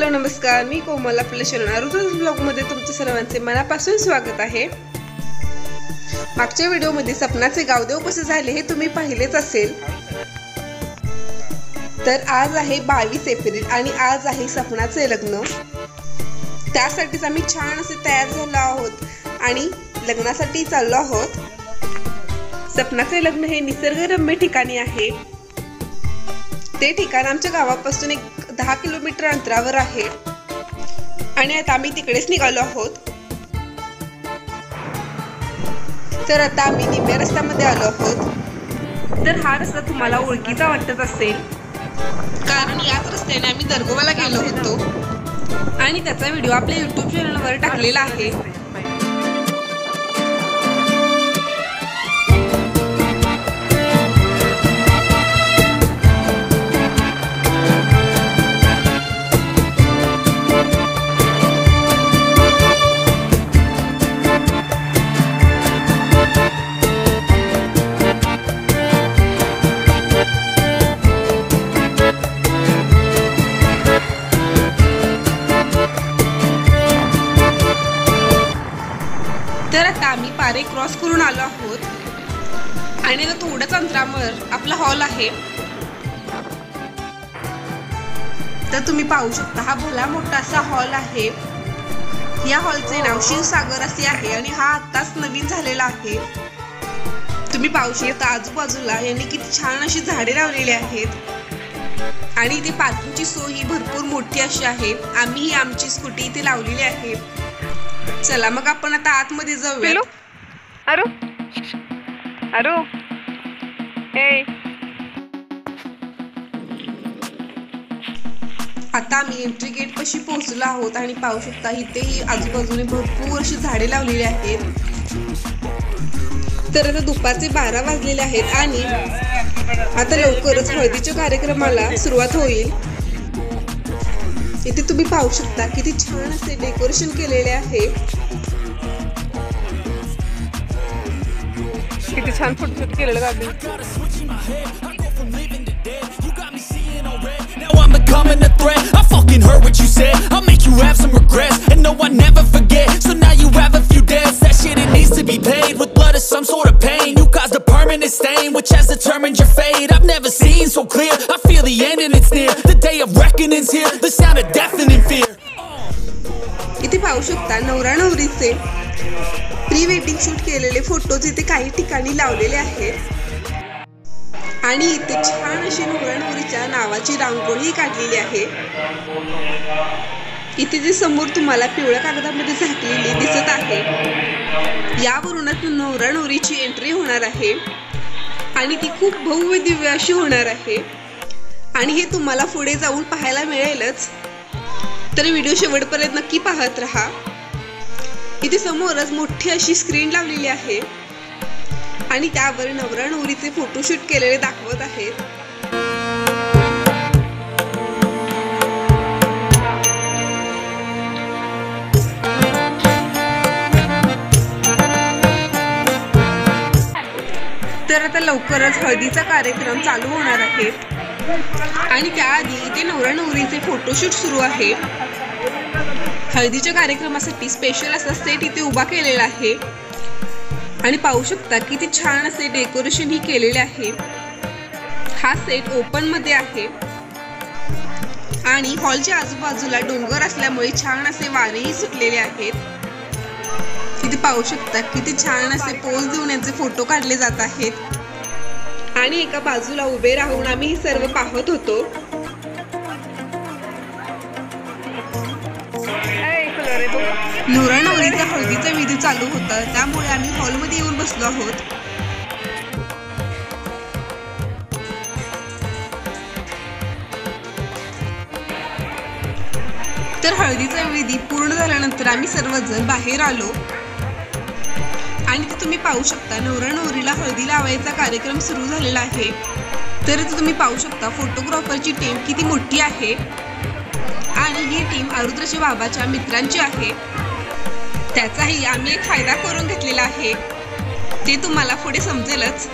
Hello नमस्कार, मी कोमल आपल्या channel आरुद्रज blog मध्ये तुमचे सर्वांचे मनापासून स्वागत आहे। मागच्या व्हिडिओमध्ये सपनाचे गावदेव कसे झाले हे तुम्ही पाहिलेच असेल। तर आज आहे 22 एप्रिल आणि आज आहे सपनाचे लग्न। त्यासाठीच आम्ही छान असे तयार झालो आहोत आणि लग्नासाठी चाललो आहोत। सपनाचे लग्न हे निसर्गरम्य ठिकाणी आहे। ते ठिकाण आमच्या गावापासून एक 10 किलोमीटर अंतरावर आहे आणि आता आम्ही तिकडेच निघालो आहोत। तर आता आम्ही निम्म्या रस्त्यामध्ये आलो आहोत। तर हा रस्ता तुम्हाला ओळखीचा वाटत असेल कारण याच रस्त्याने आम्ही दर्गोबाला गेलो होतो आणि त्याचा व्हिडिओ आपल्या YouTube चॅनलवर टाकलेला आहे। तर आता आम्ही पारे क्रॉस करून आलो आहोत आणि आता थोड्याच अंतरावर आपला हॉल आहे। तर तुम्ही पाहू शकता हा भला मोठा असा हॉल आहे। या हॉलचे नाव शिवसागर असे आहे आणि हा आत्ताच नवीन झालेला आहे। तुम्ही पाहू शकता आजूबाजूला यांनी किती छान अशी झाडे लावलेली आहेत आणि इथे पार्किंगची सोय ही भरपूर मोठी अशी आहे। आम्ही आमची स्कूटी इथे लावलेली आहे। चला मग आपण आता आतमध्ये जाऊया। अरो अरो ए आता आम्ही एंट्री गेट पाशी पोहोचलो आहोत आणि पाहू शकता इथे आजूबाजूने भरपूर अशी झाडे लावलेली आहेत। तर आता दुपारचे 12 वाजलेले आहेत आणि आता लवकरच हळदीच्या कार्यक्रमाला सुरुवात होईल। इथे तुम्ही पाहू शकता किती छान असे डेकोरेशन केलेले आहे। किती छान फोटोशूट केलेलं गाबी। Now I'm becoming a threat. I fucking heard what you said. I'll make you have some regrets. And no, I never forget. So now you have a few debts. That shit, it needs to be paid with blood or some sort of pain. You caused a permanent stain, which has determined your fate. I've never seen so clear. I feel the end and it's near. The day of reckoning's here. The sound of deafening fear. इथे पाहू शकता नवरा नवरीचे pre wedding shoot केलेले photos इथे काही ठिकाणी लावलेले आहेत आणि इथे छान अशी नवरा नवरीच्या नावाची रांगोळी काढलेली आहे। इथे जे समोर तुम्हाला पिवळ्या कागदामध्ये झाकलेली दिसत आहे यावरूनच नवरा नवरीची एंट्री होणार आहे आणि ती खूप भव्य दिव्य अशी होणार आहे आणि हे तुम्हाला पुढे जाऊन पाहायला मिळेलच। तर व्हिडिओ शेवटपर्यंत नक्की पाहत रहा। इथे समोरच मोठी अशी स्क्रीन लावलेली आहे आणि त्यावर नवरा नवरीचे फोटोशूट केलेले दाखवत आहेत। तर आता लवकरच हळदीचा कार्यक्रम चालू होणार आहे आणि त्याआधी इथे नवरा नवरीचे फोटोशूट सुरू आहे। हळदीच्या कार्यक्रमासाठी स्पेशल असा सेट इथे उभा केलेला आहे आणि पाहू शकता किती छान असे डेकोरेशन ही केलेले आहे। हा सेट ओपन मध्ये आहे आणि हॉलच्या आजूबाजूला डोंगर असल्यामुळे छान असे वारेही सुटलेले आहेत। इथे पाहू शकता किती छान असे पोज देऊन यांचे फोटो काढले जात आहेत आणि एका बाजूला उभे राहून आम्ही हे सर्व पाहत होतो। नवरा नवरीचा हळदीचा विधी चालू होता त्यामुळे आम्ही हॉलमध्ये येऊन बसलो आहोत। तर हळदीचा विधी पूर्ण झाल्यानंतर आम्ही सर्वजण बाहेर आलो आणि तुम्ही पाहू शकता नवरा नवरीला हळदी लावायचा कार्यक्रम सुरू झालेला आहे। तर तुम्ही पाहू शकता फोटोग्राफरची टीम किती मोठी आहे आणि ही टीम आरुद्रच्या बाबाच्या मित्रांची आहे। त्याचाही आम्ही एक फायदा करून घेतलेला आहे ते तुम्हाला पुढे समजेलच।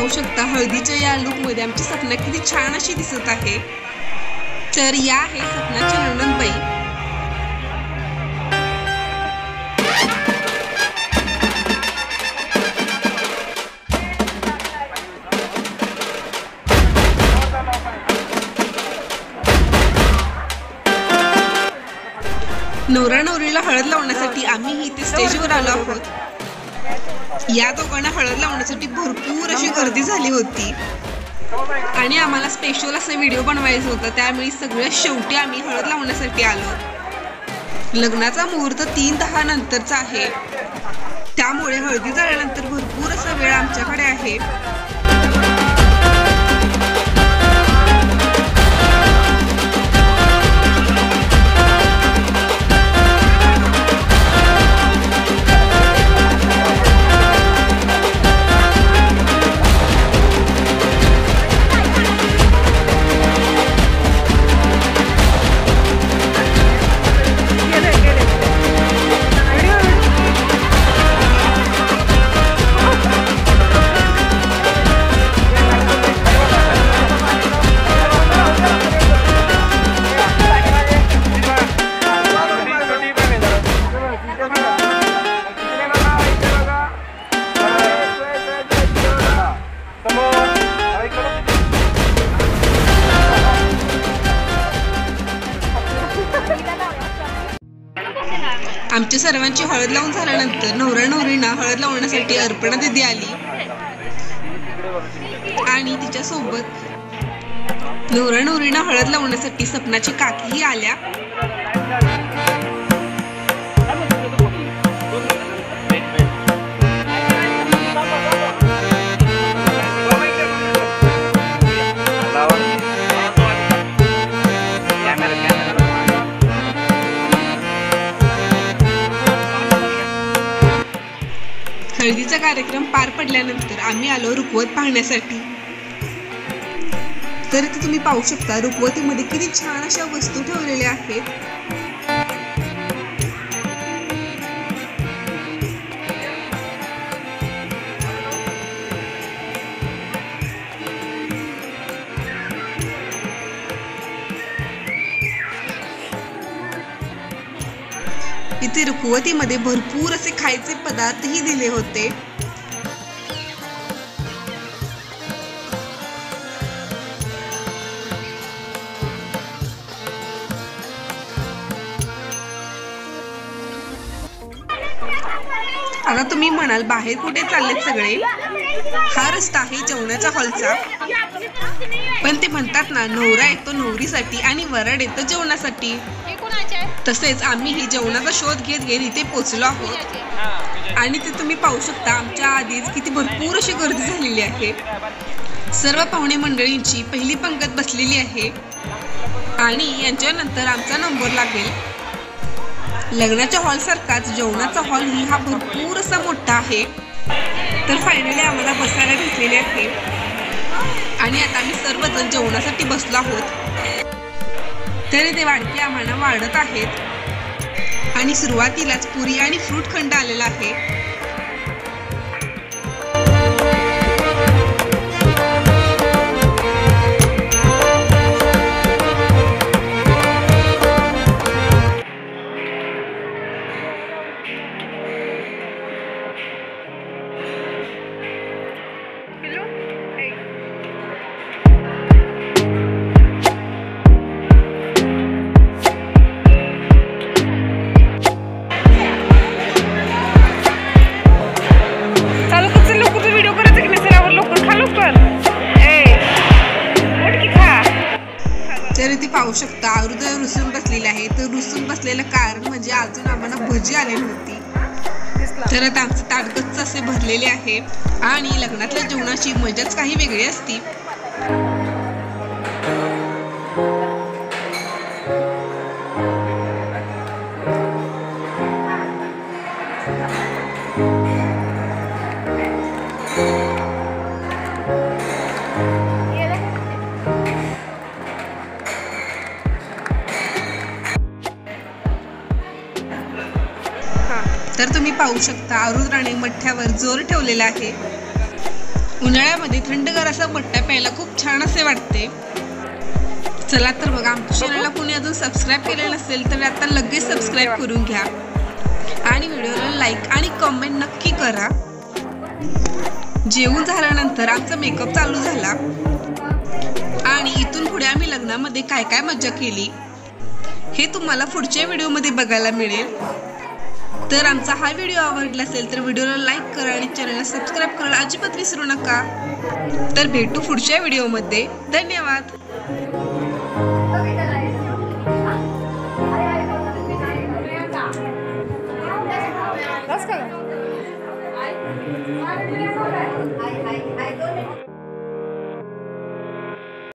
पाहू शकता हळदीच्या या लुकमध्ये आमची सपना किती छान अशी दिसत आहे। तर या आहे सपनाची नणंदबाई। नवरा नवरीला हळद लावण्यासाठी आम्ही इथे स्टेजवर आलो आहोत। या दोघांना हळद लावण्यासाठी भरपूर अशी गर्दी झाली होती आणि आम्हाला स्पेशल असा व्हिडिओ बनवायचा होता, त्यामुळे सगळ्यात शेवटी आम्ही हळद लावण्यासाठी आलो। लग्नाचा मुहूर्त 3:10 नंतरचा आहे, त्यामुळे हळदी झाल्यानंतर भरपूर असा वेळ आमच्याकडे आहे। आमच्या सर्वांची हळद लावून झाल्यानंतर नवरा नवरींना हळद लावण्यासाठी अर्पणा दीदी आली आणि तिच्या सोबत नवरा नवरींना हळद लावण्यासाठी सपनाची काकीही आल्या। हळदीचा कार्यक्रम पार पडल्यानंतर आम्ही आलो रुखवत पाहण्यासाठी। तर इथे तुम्ही पाहू शकता रुखवतीमध्ये किती छान अशा वस्तू ठेवलेल्या आहेत। इथे रुखवतीमध्ये भरपूर असे खायचे पदार्थही दिले होते। आता तुम्ही म्हणाल बाहेर कुठे चाललेत सगळे? हा रस्ता आहे जेवणाच्या हॉलचा, पण ते म्हणतात ना नवरा येतो नवरीसाठी आणि वराड येतं जेवणासाठी, तसेच आम्ही ही जेवणाचा शोध घेत घेत इथे पोहोचलो आहोत। आणि ते तुम्ही पाहू शकता आमच्या आधीच किती भरपूर अशी गर्दी झालेली आहे। सर्व पाहुणे मंडळींची पहिली पंगत बसलेली आहे आणि यांच्यानंतर आमचा नंबर लागेल। लग्नाच्या हॉल सारखाच जेवणाचा हॉल ही हा भरपूर असा मोठा आहे। तर फायनली आम्हाला बसायला भेटलेले आहे आणि आता आम्ही सर्वजण जेवणासाठी बसलो आहोत। तरी ते वाढके आम्हाला वाढत आहेत आणि सुरुवातीलाच पुरी आणि फ्रूट खंड आलेला आहे। तर इथे पाहू शकता हृदय रुसून बसलेले आहे। तर रुसून बसलेलं कारण म्हणजे अजून आम्हाला भजी आलेली होती। तर आता आमचे ताटगच्च असे भरलेले आहे आणि लग्नातल्या जेवणाची मजाच काही वेगळी असती। तर तुम्ही पाहू शकता आरुद्राने मठ्ठ्यावर जोर ठेवलेला आहे उन्हाळ्यामध्ये थंडगार असा मट्टा प्यायला खूप छान असे वाटते. चला तर बघा, आमच्या चॅनलला कोणी अजून सबस्क्राईब केलेलं नसेल तर आता लगेच सबस्क्राईब करून घ्या आणि व्हिडिओला लाईक आणि कमेंट नक्की करा. जेवून झाल्यानंतर आमचा मेकअप चालू झाला आणि इथून पुढे आम्ही लग्नामध्ये काय काय मज्जा केली हे तुम्हाला पुढच्या व्हिडिओमध्ये बघायला मिळेल. तर आमचा हा व्हिडिओ आवडला असेल तर व्हिडिओला लाईक करा आणि चॅनलला सबस्क्राईब करायला अजिबात विसरू नका. तर भेटू पुढच्या व्हिडिओमध्ये. धन्यवाद. बस का? I don't